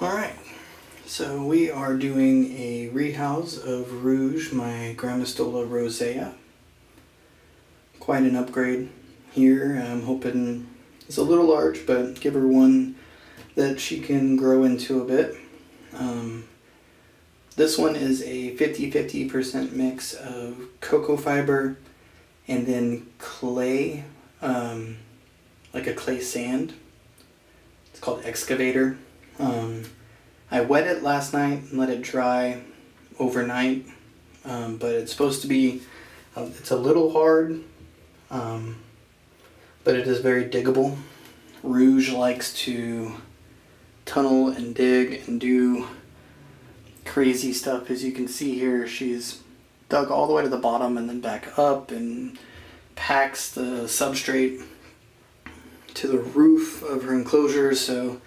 Alright, so we are doing a rehouse of Rouge, my Gramistola rosea. Quite an upgrade here. I'm hoping it's a little large, but give her one that she can grow into a bit. This one is a 50-50% mix of cocoa fiber and then clay, like a clay sand. It's called Excavator. I wet it last night and let it dry overnight, but it's supposed to be, it's a little hard, but it is very diggable. Rouge likes to tunnel and dig and do crazy stuff. As you can see here, she's dug all the way to the bottom and then back up and packs the substrate to the roof of her enclosure. So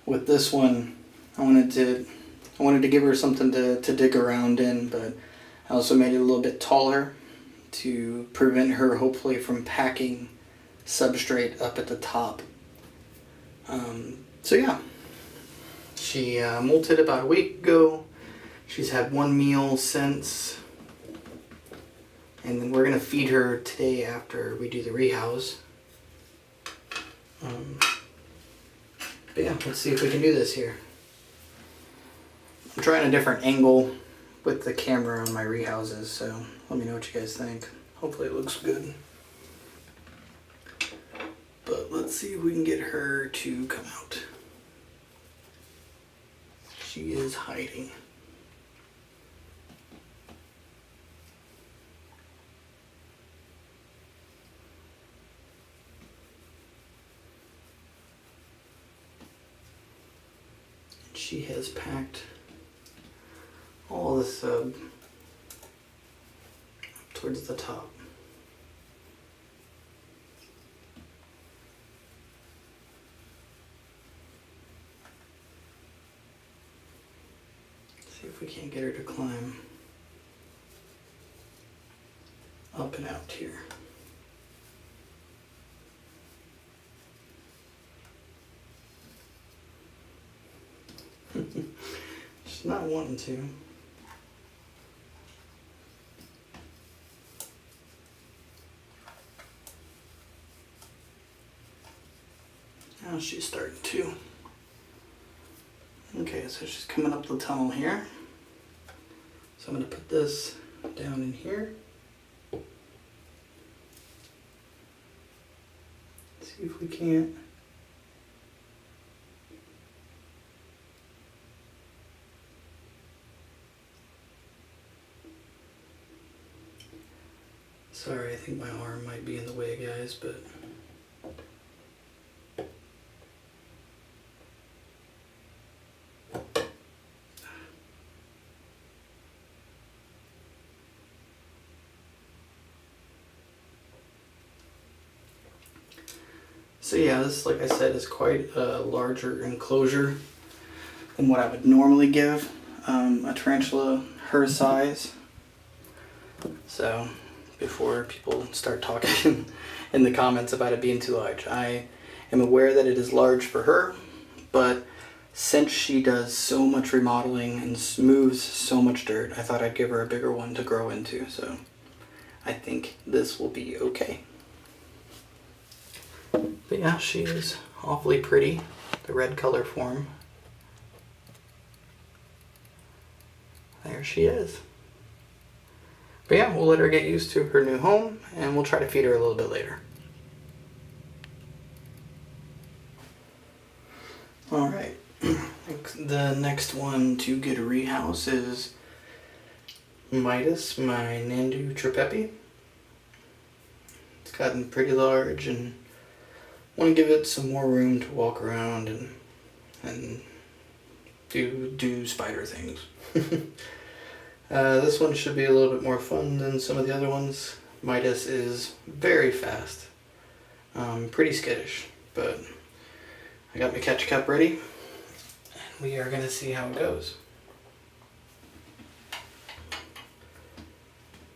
with this one, I wanted to give her something to dig around in, but I also made it a little bit taller to prevent her hopefully from packing substrate up at the top. So yeah, she molted about a week ago. She's had one meal since, and then we're gonna feed her today after we do the rehouse. But yeah, let's see if we can do this here. I'm trying a different angle with the camera on my rehouses, so let me know what you guys think. Hopefully it looks good. But let's see if we can get her to come out. She is hiding. She has packed all the sub towards the top. See if we can't get her to climb up and out here. She's not wanting to. Now she's starting to. Okay, so she's coming up the tunnel here. So I'm going to put this down in here. See if we can't. Sorry, I think my arm might be in the way, guys, but so yeah, this, like I said, is quite a larger enclosure than what I would normally give a tarantula her size. So before people start talking in the comments about it being too large, I am aware that it is large for her, but since she does so much remodeling and moves so much dirt, I thought I'd give her a bigger one to grow into, so I think this will be okay. But yeah, she is awfully pretty, the red color form. There she is. But yeah, we'll let her get used to her new home, and we'll try to feed her a little bit later. Alright, the next one to get a rehouse is Midas, my Nandu Tripepi. It's gotten pretty large, and want to give it some more room to walk around and do spider things. This one should be a little bit more fun than some of the other ones. Midas is very fast, pretty skittish, but I got my catch cup ready, and we are going to see how it goes.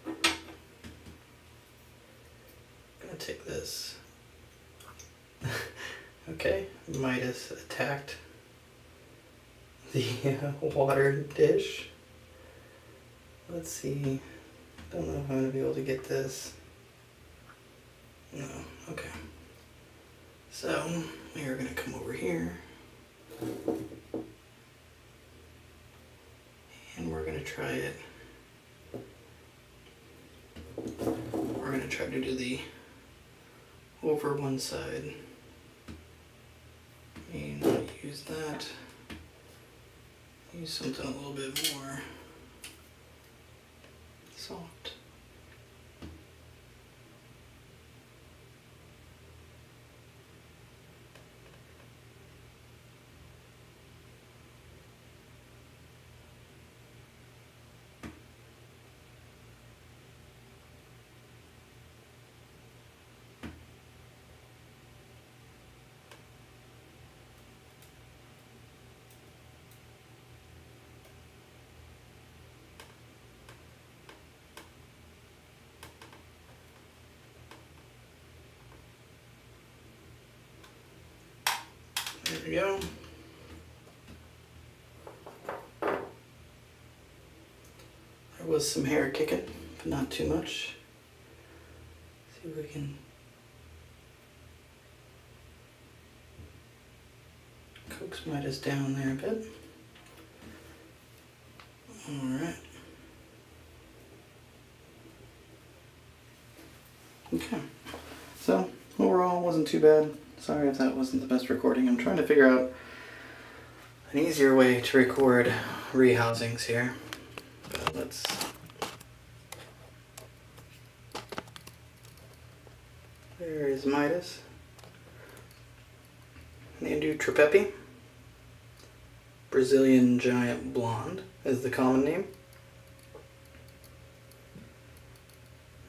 I'm going to take this. Okay, Midas attacked the water dish. Let's see. Don't know if I'm gonna be able to get this. No, okay. So we are gonna come over here and we're gonna try it. We're gonna try to do the over one side. May not use that. Use something a little bit more soft. There we go. There was some hair kicking, but not too much. See if we can coax Midas down there a bit. Alright. Okay. So, overall, wasn't too bad. Sorry if that wasn't the best recording. I'm trying to figure out an easier way to record rehousings here. But let's... There is Midas. Nandu Tripepi. Brazilian Giant Blonde is the common name.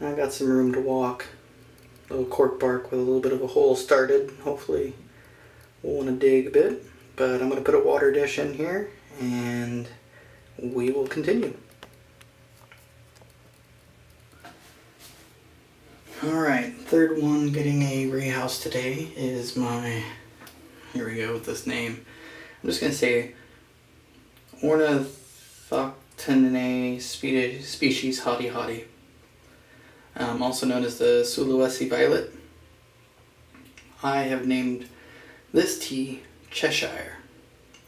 I got some room to walk. A little cork bark with a little bit of a hole started. Hopefully we'll want to dig a bit. But I'm going to put a water dish in here and we will continue. Alright, third one getting a rehouse today is my... Here we go with this name. I'm just going to say Ornithoctinae species Hottie Hottie. Also known as the Sulawesi Violet. I have named this tea Cheshire.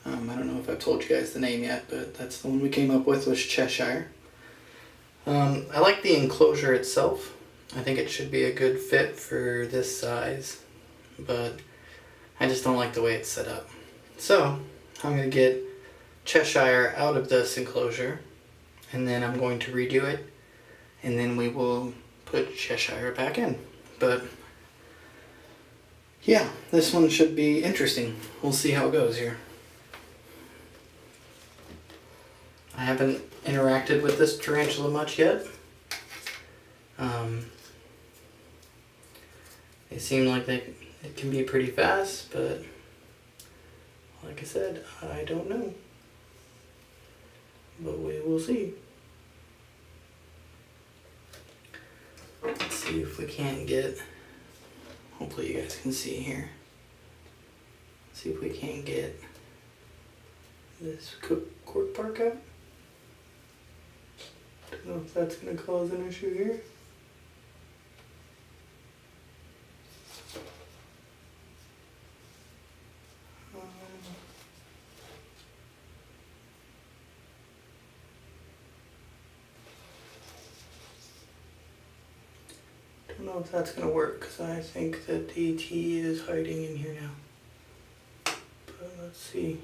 I don't know if I've told you guys the name yet, but that's the one we came up with, was Cheshire. I like the enclosure itself. I think it should be a good fit for this size, but I just don't like the way it's set up. So I'm going to get Cheshire out of this enclosure, and then I'm going to redo it, and then we will put Cheshire back in. But yeah, this one should be interesting. We'll see how it goes here. I haven't interacted with this tarantula much yet. They seem like it can be pretty fast, but like I said, I don't know. But we will see. Let's see if we can't get, hopefully you guys can see here. Let's see if we can't get this cork bark out. Don't know if that's going to cause an issue here. I don't know if that's going to work because I think that the tea is hiding in here now. But let's see.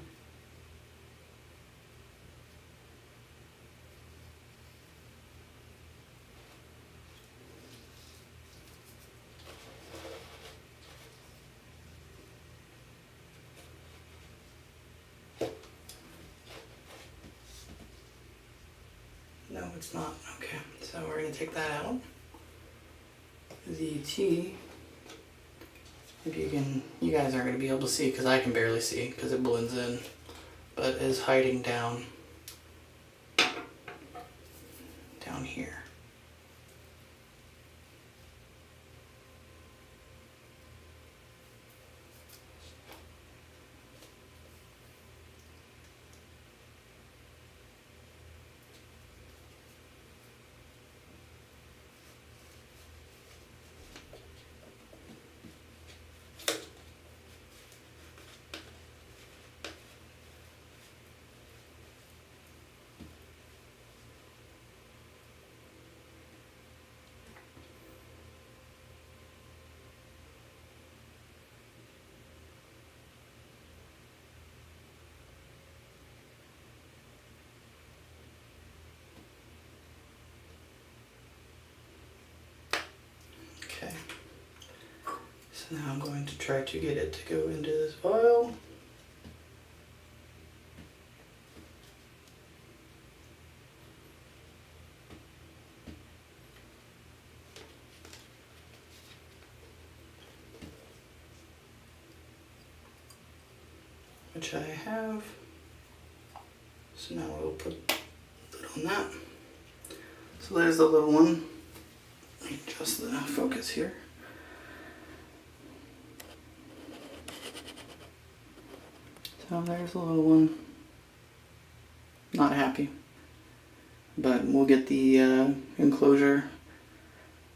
No, it's not. Okay, so we're going to take that out. The tea, if you guys aren't going to be able to see because I can barely see because it blends in, but is hiding down here. So now I'm going to try to get it to go into this vial. Which I have. So now we'll put it on that. So there's the little one. Adjust the focus here. So there's the little one. Not happy. But we'll get the enclosure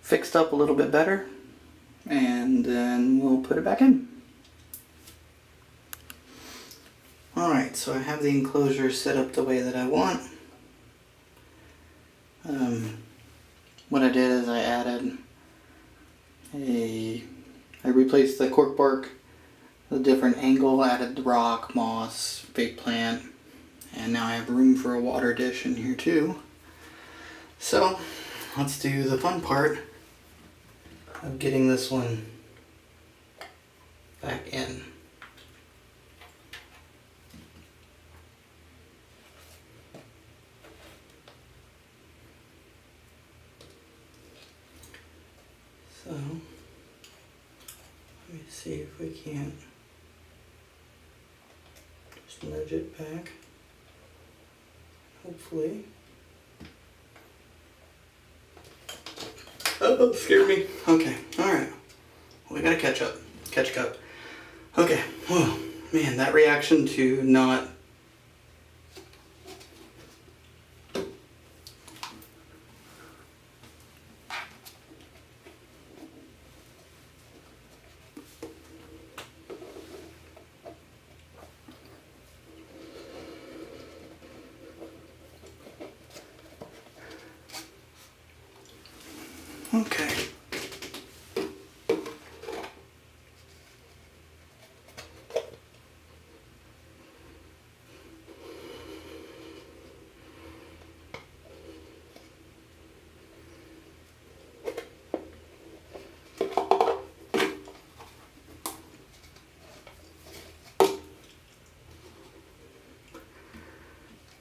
fixed up a little bit better, and then we'll put it back in. Alright, so I have the enclosure set up the way that I want. What I did is I replaced the cork bark, a different angle, added the rock, moss, fake plant, and now I have room for a water dish in here too. So let's do the fun part of getting this one back in. So, let me see if we can't just nudge it back, hopefully. Oh, scared me. Okay, alright. We gotta catch up. Catch up. Okay, whoa, man, that reaction to not... Okay.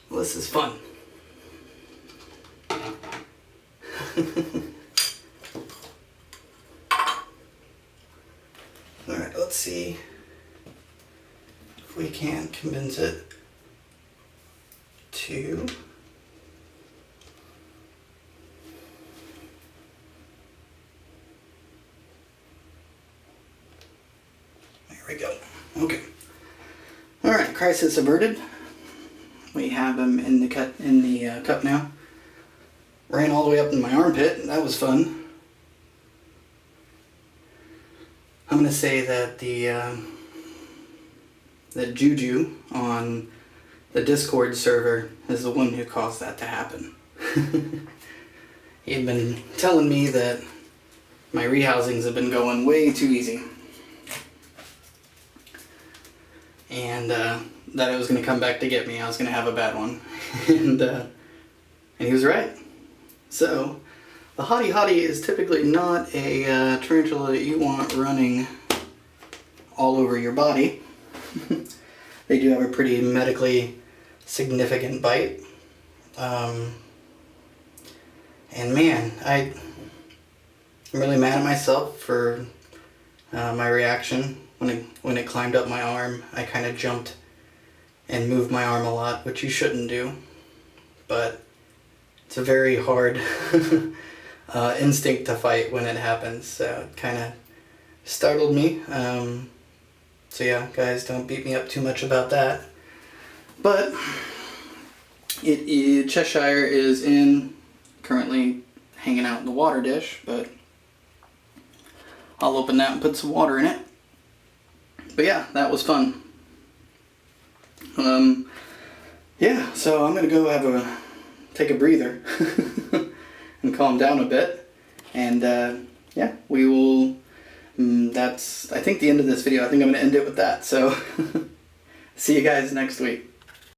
Well, this is fun. Alright, let's see if we can convince it to there we go. Okay. Alright, crisis averted. We have him in the cup now. Ran all the way up in my armpit. That was fun. I'm gonna say that the Juju on the Discord server is the one who caused that to happen. He had been telling me that my rehousings have been going way too easy, and that it was gonna come back to get me. I was gonna have a bad one, and he was right. So, the Hottie Hottie is typically not a tarantula that you want running all over your body. They do have a pretty medically significant bite. And man, I'm really mad at myself for my reaction. When it climbed up my arm, I kind of jumped and moved my arm a lot, which you shouldn't do. But it's a very hard instinct to fight when it happens, so it kind of startled me. So yeah, guys, don't beat me up too much about that. But Cheshire is currently hanging out in the water dish, but I'll open that and put some water in it. But yeah, that was fun. Yeah, so I'm gonna go take a breather and calm down a bit, and yeah, we will. That's I think the end of this video. I think I'm gonna end it with that. So see you guys next week.